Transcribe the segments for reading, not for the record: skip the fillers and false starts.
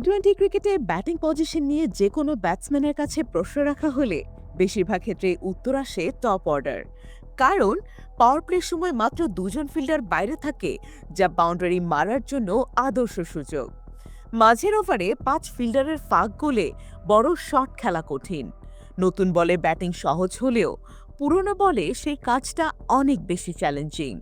টি-20 ক্রিকেটে batting position নিয়ে যে কোনো ব্যাটসম্যানের কাছে প্রশ্ন রাখা হলে বেশিরভাগ ক্ষেত্রে উত্তর আসে টপ অর্ডার। কারণ পাওয়ার প্লের সময় মাত্র দুজন ফিল্ডার বাইরে থাকে, যা বাউন্ডারি মারার জন্য আদর্শ সুযোগ। মাঝের ওভারে 5 ফিল্ডারের ফাঁক গোলে বড় শট খেলা কঠিন। নতুন বলে ব্যাটিং সহজ হলেও পুরনো বলে সেই কাজটা অনেক বেশি চ্যালেঞ্জিং।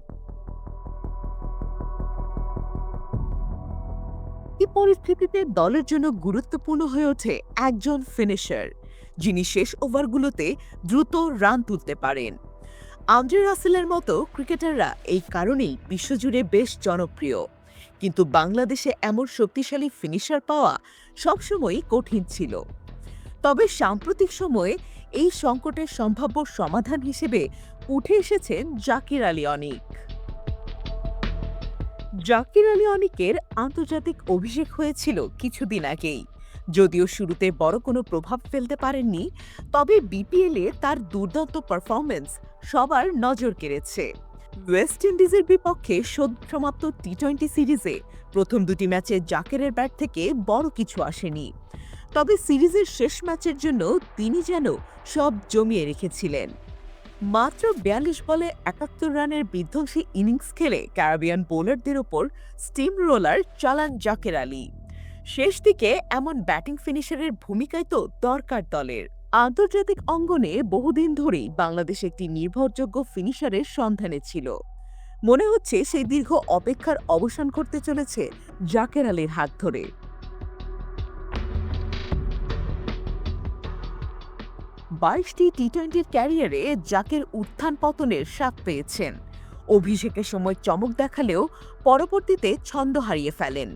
এই পরিস্থিতিতে দলের জন্য গুরুত্বপূর্ণ হয়ে ওঠে একজন ফিনিশার, যিনি শেষ ওভারগুলোতে দ্রুত রান তুলতে পারেন। আন্দ্রে রাসেলের মতো ক্রিকেটাররা এই কারণেই বিশ্বজুড়ে বেশ জনপ্রিয়। কিন্তু বাংলাদেশে এমন শক্তিশালী ফিনিশার পাওয়া সবসময়ই কঠিন ছিল। তবে সাম্প্রতিক সময়ে এই সংকটের সম্ভাব্য সমাধান হিসেবে উঠে এসেছেন জাকির আলী অনিক। জাকির আলী অনিকের আন্তর্জাতিক অভিষেক হয়েছিল কিছুদিন আগেই। যদিও শুরুতে বড় কোনো প্রভাব ফেলতে পারেননি, তবে বিপিএলে তার দুর্দান্ত পারফরম্যান্স সবার নজর কেড়েছে। ওয়েস্ট ইন্ডিজের বিপক্ষে সদ্যসমাপ্ত টি-20 সিরিজে প্রথম দুটি ম্যাচে জাকিরের ব্যাট থেকে বড় কিছু আসেনি। তবে সিরিজের শেষ ম্যাচের জন্য তিনি যেন সব জমিয়ে রেখেছিলেন। মাত্র ৪২ বলে ৭১ রানের বিধ্বংসী ইনিংস খেলে ক্যারিবিয়ান বোলারদের ওপর স্টিম রোলার চালান জাকির আলী। শেষ দিকে এমন ব্যাটিং ফিনিশারের ভূমিকাই তো দরকার দলের। আন্তর্জাতিক অঙ্গনে বহুদিন ধরেই বাংলাদেশ একটি নির্ভরযোগ্য ফিনিশারের সন্ধানে ছিল। মনে হচ্ছে সেই দীর্ঘ অপেক্ষার অবসান করতে চলেছে জাকির আলীর হাত ধরে। ২২টি টি-20 ক্যারিয়ারে জাকির উত্থান পতনের স্বাদ পেয়েছেন। অভিষেকের সময় চমক দেখালেও পরবর্তীতে ছন্দ হারিয়ে ফেলেন।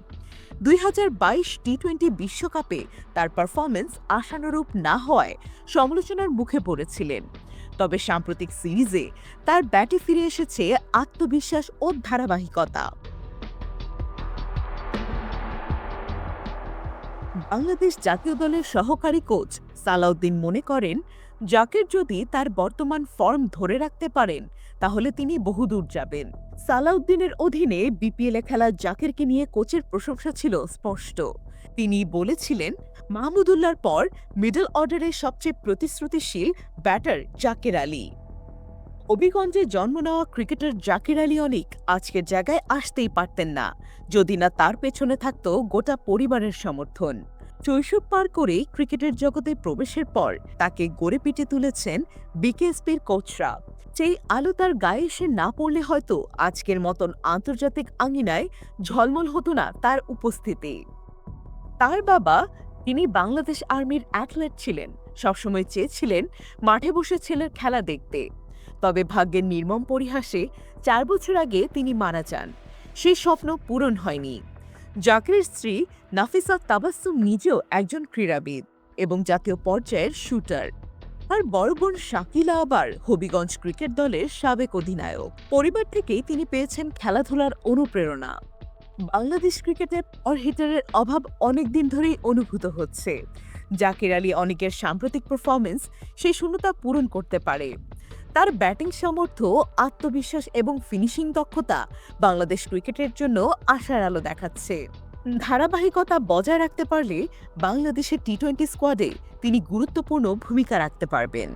২০২২ টি-20 বিশ্বকাপে তার পারফরম্যান্স আশানুরূপ না হওয়ায় সমালোচনার মুখে পড়েছিলেন। তবে সাম্প্রতিক সিরিজে তার ব্যাটে ফিরে এসেছে আত্মবিশ্বাস ও ধারাবাহিকতা। বাংলাদেশ জাতীয় দলের সহকারী কোচ সালাউদ্দিন মনে করেন, জাকির যদি তার বর্তমান ফর্ম ধরে রাখতে পারেন তাহলে তিনি বহুদূর যাবেন। সালাউদ্দিনের অধীনে বিপিএলে খেলা জাকিরকে নিয়ে কোচের প্রশংসা ছিল স্পষ্ট। তিনি বলেছিলেন, মাহমুদুল্লাহর পর মিডল অর্ডারের সবচেয়ে প্রতিশ্রুতিশীল ব্যাটার জাকির আলী। হবিগঞ্জে জন্ম নেওয়া ক্রিকেটার জাকির আলী অনিক আজকের জায়গায় আসতেই পারতেন না, যদি না তার পেছনে থাকত গোটা পরিবারের সমর্থন। শৈশব পার করে ক্রিকেটের জগতে প্রবেশের পর তাকে গড়ে পিটে তুলেছেন বিকেএসপির কোচরা। সেই আলো তার গায়ে এসে না পড়লে হয়তো আজকের মতন আন্তর্জাতিক আঙিনায় ঝলমল হতো না তার উপস্থিতি। তার বাবা, তিনি বাংলাদেশ আর্মির অ্যাথলেট ছিলেন, সবসময় চেয়েছিলেন মাঠে বসে ছেলের খেলা দেখতে। তবে ভাগ্যের নির্মম পরিহাসে ৪ বছর আগে তিনি মারা যান। সেই স্বপ্ন পূরণ হয়নি। জাকিরের স্ত্রী নাফিসা তাবাসসুম নিজেও একজন ক্রীড়াবিদ এবং জাতীয় পর্যায়ের শুটার। আর বড় বোন শাকিলা আবার হবিগঞ্জ ক্রিকেট দলের সাবেক অধিনায়ক। পরিবার থেকেই তিনি পেয়েছেন খেলাধুলার অনুপ্রেরণা। বাংলাদেশ ক্রিকেটে পাওয়ার হিটারের অভাব অনেকদিন ধরেই অনুভূত হচ্ছে। জাকির আলী অনিকের সাম্প্রতিক পারফরম্যান্স সেই শূন্যতা পূরণ করতে পারে। তার ব্যাটিং সামর্থ্য, আত্মবিশ্বাস এবং ফিনিশিং দক্ষতা বাংলাদেশ ক্রিকেটের জন্য আশার আলো দেখাচ্ছে। ধারাবাহিকতা বজায় রাখতে পারলে বাংলাদেশের টি-20 স্কোয়াডে তিনি গুরুত্বপূর্ণ ভূমিকা রাখতে পারবেন।